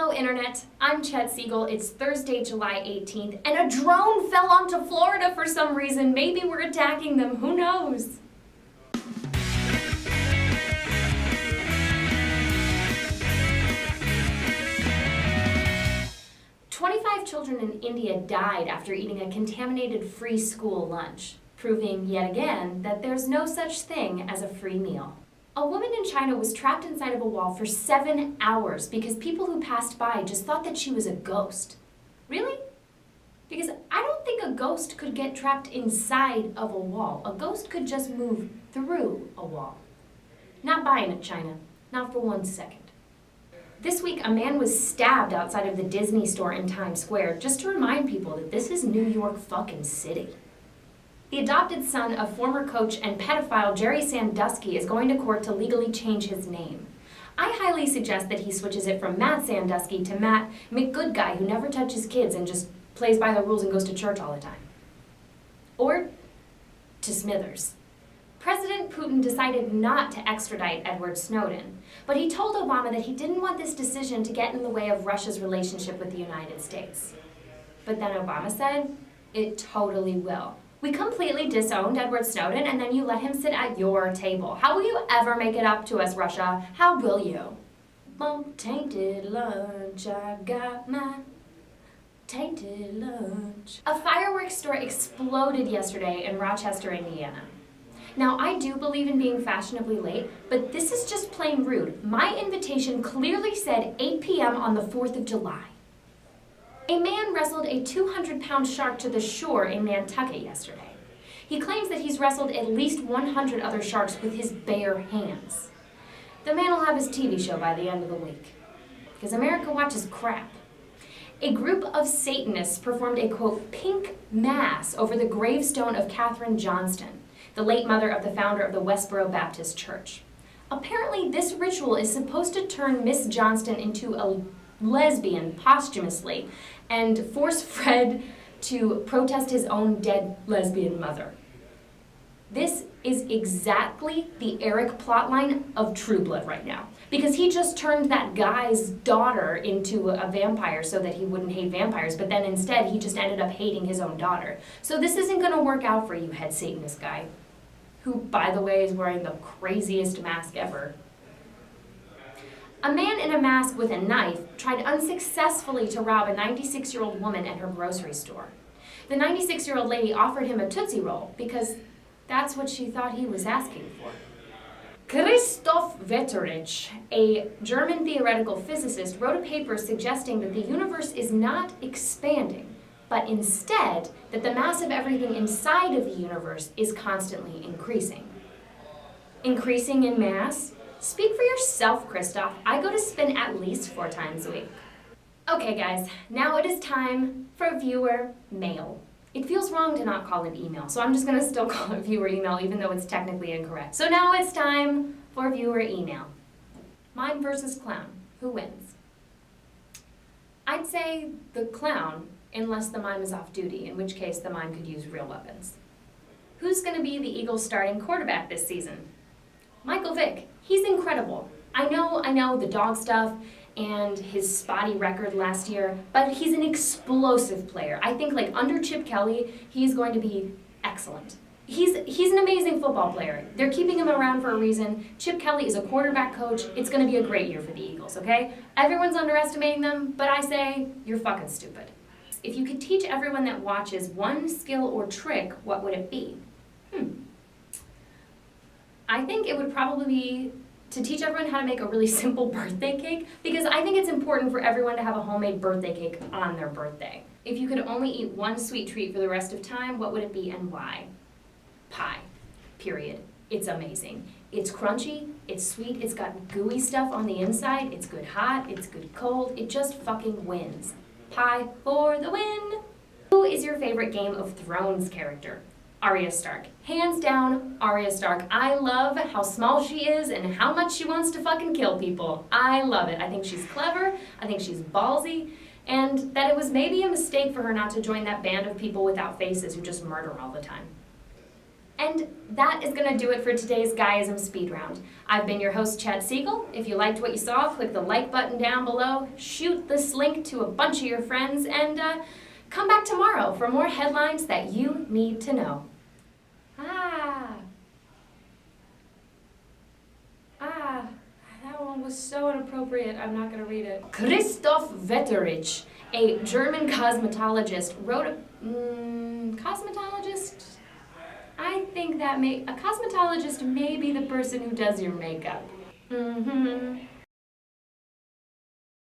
Hello Internet, I'm Chet Siegel. It's Thursday, July 18th, and a drone fell onto Florida for some reason. Maybe we're attacking them, who knows? Children in India died after eating a contaminated free school lunch, proving yet again that there's no such thing as a free meal. A woman in China was trapped inside of a wall for 7 hours because people who passed by just thought that she was a ghost. Really? Because I don't think a ghost could get trapped inside of a wall. A ghost could just move through a wall. Not buying it, China. Not for 1 second. This week, a man was stabbed outside of the Disney store in Times Square just to remind people that this is New York fucking City. The adopted son of former coach and pedophile Jerry Sandusky is going to court to legally change his name. I highly suggest that he switches it from Matt Sandusky to Matt McGoodguy, who never touches kids and just plays by the rules and goes to church all the time. Or to Smithers. President Putin decided not to extradite Edward Snowden, but he told Obama that he didn't want this decision to get in the way of Russia's relationship with the United States. But then Obama said, it totally will. We completely disowned Edward Snowden and then you let him sit at your table. How will you ever make it up to us, Russia? How will you? My tainted lunch, I got my tainted lunch. A fireworks store exploded yesterday in Rochester, Indiana. Now, I do believe in being fashionably late, but this is just plain rude. My invitation clearly said 8 p.m. on the 4th of July. A man wrestled a 200-pound shark to the shore in Nantucket yesterday. He claims that he's wrestled at least 100 other sharks with his bare hands. The man will have his TV show by the end of the week, because America watches crap. A group of Satanists performed a, quote, pink mass over the gravestone of Katherine Johnston, the late mother of the founder of the Westboro Baptist Church. Apparently, this ritual is supposed to turn Miss Johnston into a lesbian posthumously and force Fred to protest his own dead lesbian mother. This is exactly the Eric plotline of True Blood right now, because he just turned that guy's daughter into a vampire so that he wouldn't hate vampires, but then instead he just ended up hating his own daughter. So this isn't going to work out for you, head Satanist guy, who, by the way, is wearing the craziest mask ever. A man in a mask with a knife tried unsuccessfully to rob a 96-year-old woman at her grocery store. The 96-year-old lady offered him a Tootsie Roll because that's what she thought he was asking for. Christoph Wetterich, a German theoretical physicist, wrote a paper suggesting that the universe is not expanding, but instead that the mass of everything inside of the universe is constantly increasing. Increasing in mass? Speak for yourself, Christoph. I go to spin at least 4 times a week. Okay guys, now it is time for viewer mail. It feels wrong to not call it email, so I'm just gonna still call it viewer email even though it's technically incorrect. So now it's time for viewer email. Mime versus clown, who wins? I'd say the clown, unless the mime is off duty, in which case the mime could use real weapons. Who's gonna be the Eagles' starting quarterback this season? Michael Vick. He's incredible. I know the dog stuff and his spotty record last year, but he's an explosive player. I think like under Chip Kelly, he's going to be excellent. He's an amazing football player. They're keeping him around for a reason. Chip Kelly is a quarterback coach. It's going to be a great year for the Eagles, okay? Everyone's underestimating them, but I say you're fucking stupid. If you could teach everyone that watches one skill or trick, what would it be? I think it would probably be to teach everyone how to make a really simple birthday cake, because I think it's important for everyone to have a homemade birthday cake on their birthday. If you could only eat one sweet treat for the rest of time, what would it be and why? Pie. Period. It's amazing. It's crunchy, it's sweet, it's got gooey stuff on the inside, it's good hot, it's good cold, it just fucking wins. Pie for the win! Who is your favorite Game of Thrones character? Arya Stark. Hands down, Arya Stark. I love how small she is and how much she wants to fucking kill people. I love it. I think she's clever, I think she's ballsy, and that it was maybe a mistake for her not to join that band of people without faces who just murder all the time. And that is going to do it for today's Guyism Speed Round. I've been your host, Chet Siegel. If you liked what you saw, click the like button down below, shoot this link to a bunch of your friends, and come back tomorrow for more headlines that you need to know. That one was so inappropriate, I'm not going to read it. Christoph Wetterich, a German cosmetologist, wrote a... cosmetologist? I think that a cosmetologist may be the person who does your makeup.